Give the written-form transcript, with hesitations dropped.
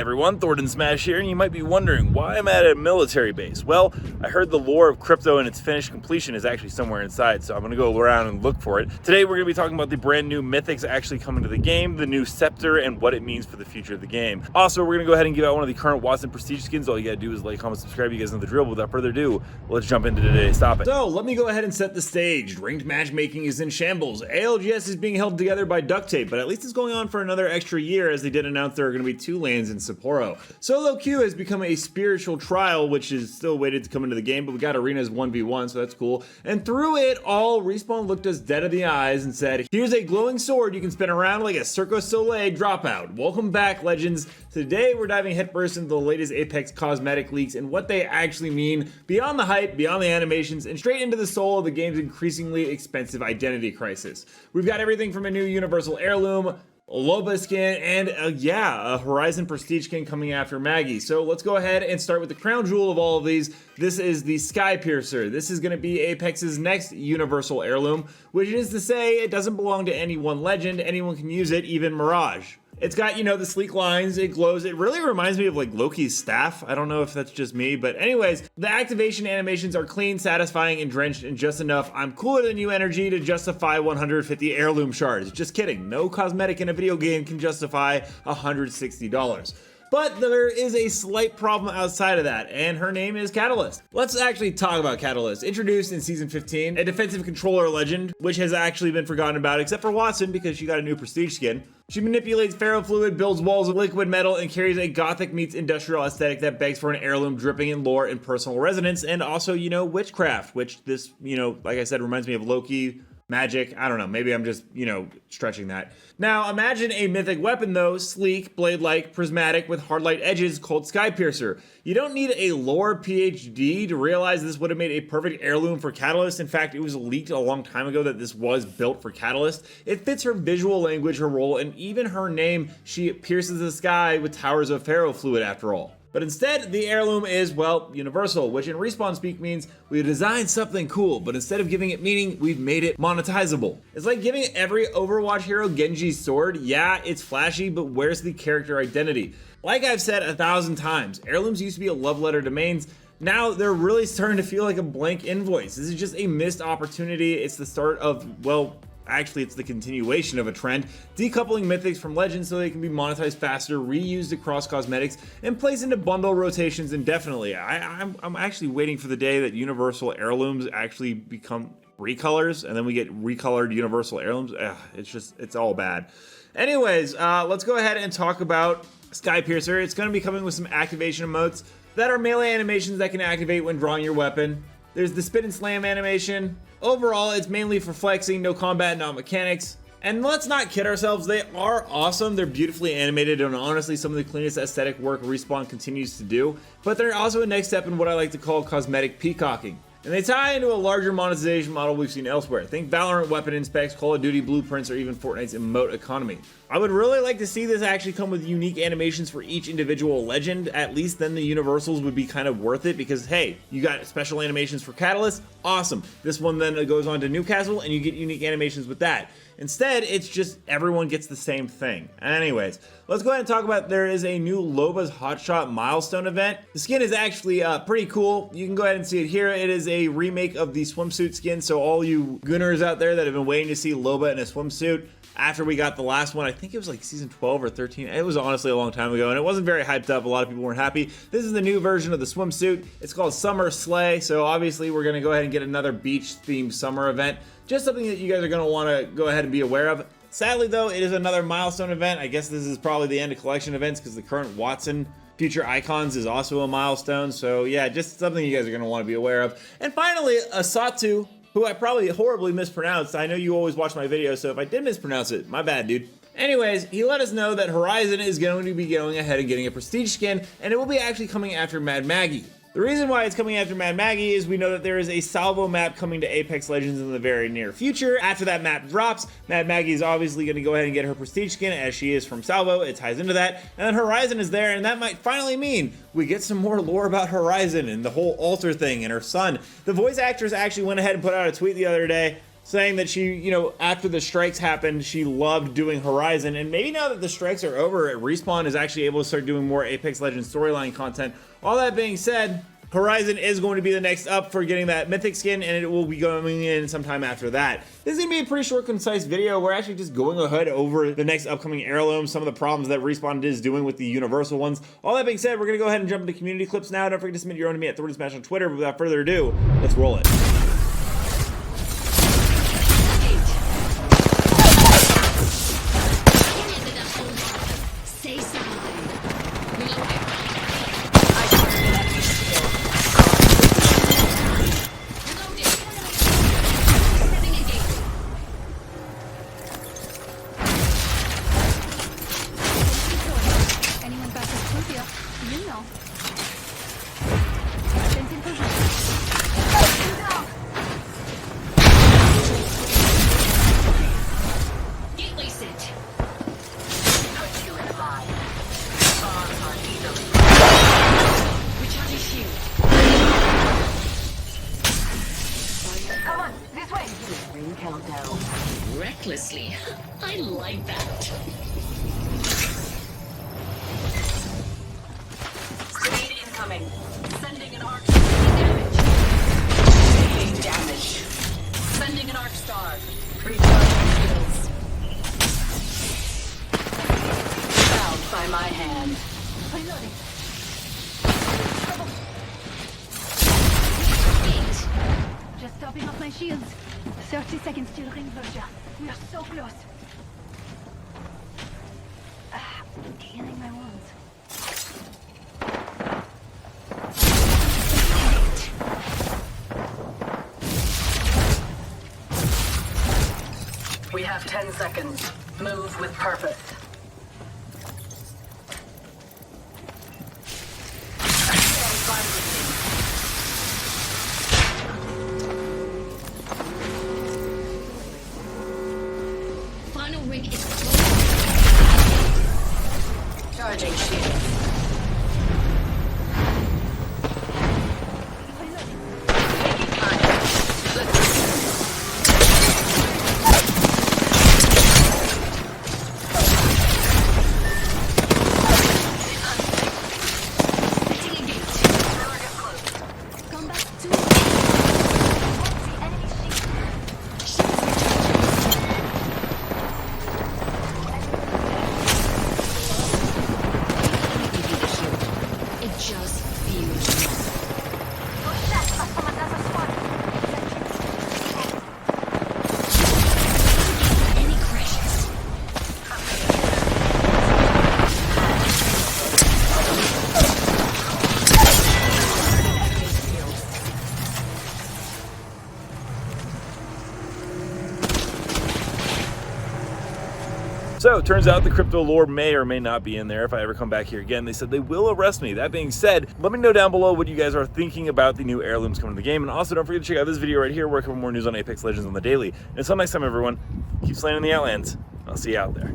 everyone, Thornton Smash here, and you might be wondering why I'm at a military base. Well, I heard the lore of crypto and its finished completion is actually somewhere inside, so I'm gonna go around and look for it. Today we're gonna be talking about the brand new mythics actually coming to the game, the new scepter, and what it means for the future of the game. Also, we're gonna go ahead and give out one of the current Watson Prestige skins. All you gotta do is like, comment, subscribe. You guys know the drill. Without further ado, let's jump into today's topic. So let me go ahead and set the stage. Ranked matchmaking is in shambles. ALGS is being held together by duct tape, but at least it's going on for another extra year, as they did announce there are going to be 2 lanes in Sapporo. Solo queue has become a spiritual trial, which is still waited to come into the game, but we got arenas 1v1, so that's cool. And through it all, Respawn looked us dead in the eyes and said, here's a glowing sword you can spin around like a Cirque du Soleil dropout. Welcome back, legends. Today we're diving headfirst into the latest Apex cosmetic leaks and what they actually mean, beyond the hype, beyond the animations, and straight into the soul of the game's increasingly expensive identity crisis. We've got everything from a new universal heirloom, a Loba skin, and a Horizon Prestige skin coming after Maggie. So let's go ahead and start with the crown jewel of all of these. This is the Sky Piercer. This is going to be Apex's next universal heirloom, which is to say it doesn't belong to any one legend. Anyone can use it, even Mirage. It's got, you know, the sleek lines, it glows. It really reminds me of like Loki's staff. I don't know if that's just me, but anyways, the activation animations are clean, satisfying, and drenched in just enough I'm cooler than you energy to justify 150 heirloom shards. Just kidding. No cosmetic in a video game can justify $160. But there is a slight problem outside of that, and her name is Catalyst. Let's actually talk about Catalyst. Introduced in Season 15, a defensive controller legend, which has actually been forgotten about, except for Watson, because she got a new Prestige skin. She manipulates ferrofluid, builds walls of liquid metal, and carries a gothic meets industrial aesthetic that begs for an heirloom dripping in lore and personal resonance, and also, you know, witchcraft, which this, you know, like I said, reminds me of Loki, magic. I don't know, maybe I'm just, you know, stretching that. Now imagine a mythic weapon though, sleek, blade-like, prismatic, with hard light edges, called Sky Piercer. You don't need a lore PhD to realize this would have made a perfect heirloom for Catalyst. In fact, it was leaked a long time ago that this was built for Catalyst. It fits her visual language, her role, and even her name. She pierces the sky with towers of ferrofluid after all. But instead, the heirloom is, well, universal, which in Respawn speak means we designed something cool, but instead of giving it meaning, we've made it monetizable. It's like giving every Overwatch hero Genji's sword. Yeah, it's flashy, but where's the character identity? Like I've said 1,000 times, heirlooms used to be a love letter to mains. Now they're really starting to feel like a blank invoice. This is just a missed opportunity. It's the start of, well, actually, it's the continuation of a trend, decoupling mythics from legends so they can be monetized faster, reused across cosmetics, and placed into bundle rotations indefinitely. I'm actually waiting for the day that universal heirlooms actually become recolors, and then we get recolored universal heirlooms. It's all bad. Anyways, let's go ahead and talk about Sky Piercer. It's going to be coming with some activation emotes that are melee animations that can activate when drawing your weapon. There's the spin and slam animation. Overall, it's mainly for flexing, no combat, not mechanics. And let's not kid ourselves, they are awesome. They're beautifully animated and honestly some of the cleanest aesthetic work Respawn continues to do. But they're also a next step in what I like to call cosmetic peacocking. And they tie into a larger monetization model we've seen elsewhere. Think Valorant weapon inspects, Call of Duty blueprints, or even Fortnite's emote economy. I would really like to see this actually come with unique animations for each individual legend. At least then the universals would be kind of worth it, because hey, you got special animations for Catalyst, awesome. This one then goes on to Newcastle and you get unique animations with that. Instead, it's just everyone gets the same thing. Anyways, let's go ahead and talk about there is a new Loba's Hotshot milestone event. The skin is actually pretty cool. You can go ahead and see it here. It is a remake of the swimsuit skin, so all you gooners out there that have been waiting to see Loba in a swimsuit, after we got the last one, I think it was like season 12 or 13. It was honestly a long time ago, and it wasn't very hyped up. A lot of people weren't happy. This is the new version of the swimsuit. It's called Summer Slay, so obviously we're going to go ahead and get another beach-themed summer event. Just something that you guys are going to want to go ahead and be aware of. Sadly, though, it is another milestone event. I guess this is probably the end of collection events, because the current Watson Future Icons is also a milestone. So yeah, just something you guys are going to want to be aware of. And finally, Asatu, who I probably horribly mispronounced. I know you always watch my videos, so if I did mispronounce it, my bad, dude. Anyways, he let us know that Horizon is going to be going ahead and getting a Prestige skin, and it will be actually coming after Mad Maggie. The reason why it's coming after Mad Maggie is we know that there is a Salvo map coming to Apex Legends in the very near future. After that map drops, Mad Maggie is obviously going to go ahead and get her Prestige skin, as she is from Salvo. It ties into that. And then Horizon is there, and that might finally mean we get some more lore about Horizon and the whole altar thing and her son. The voice actress actually went ahead and put out a tweet the other day saying that she, you know, after the strikes happened, she loved doing Horizon, and maybe now that the strikes are over, Respawn is actually able to start doing more Apex Legends storyline content. All that being said, Horizon is going to be the next up for getting that Mythic skin, and it will be going in sometime after that. This is going to be a pretty short, concise video. We're actually just going ahead over the next upcoming Heirloom, some of the problems that Respawn is doing with the Universal ones. All that being said, we're going to go ahead and jump into community clips now. Don't forget to submit your own to me at @ThordySmash on Twitter. But without further ado, let's roll it. Recklessly. I like that. Grenade incoming. Sending an arc. Damage. Taking damage. Sending an arc star. Recharging skills. Bound by my hand. Reloading. Just topping off my shields. 30 seconds till ring closure. We are so close. Healing my wounds. We have 10 seconds. Move with purpose. Final ring is Charging shield. So it turns out the crypto lore may or may not be in there if I ever come back here again. They said they will arrest me. That being said, let me know down below what you guys are thinking about the new heirlooms coming to the game. And also don't forget to check out this video right here where I cover more news on Apex Legends on the daily. And until next time, everyone, keep slaying in the Outlands. I'll see you out there.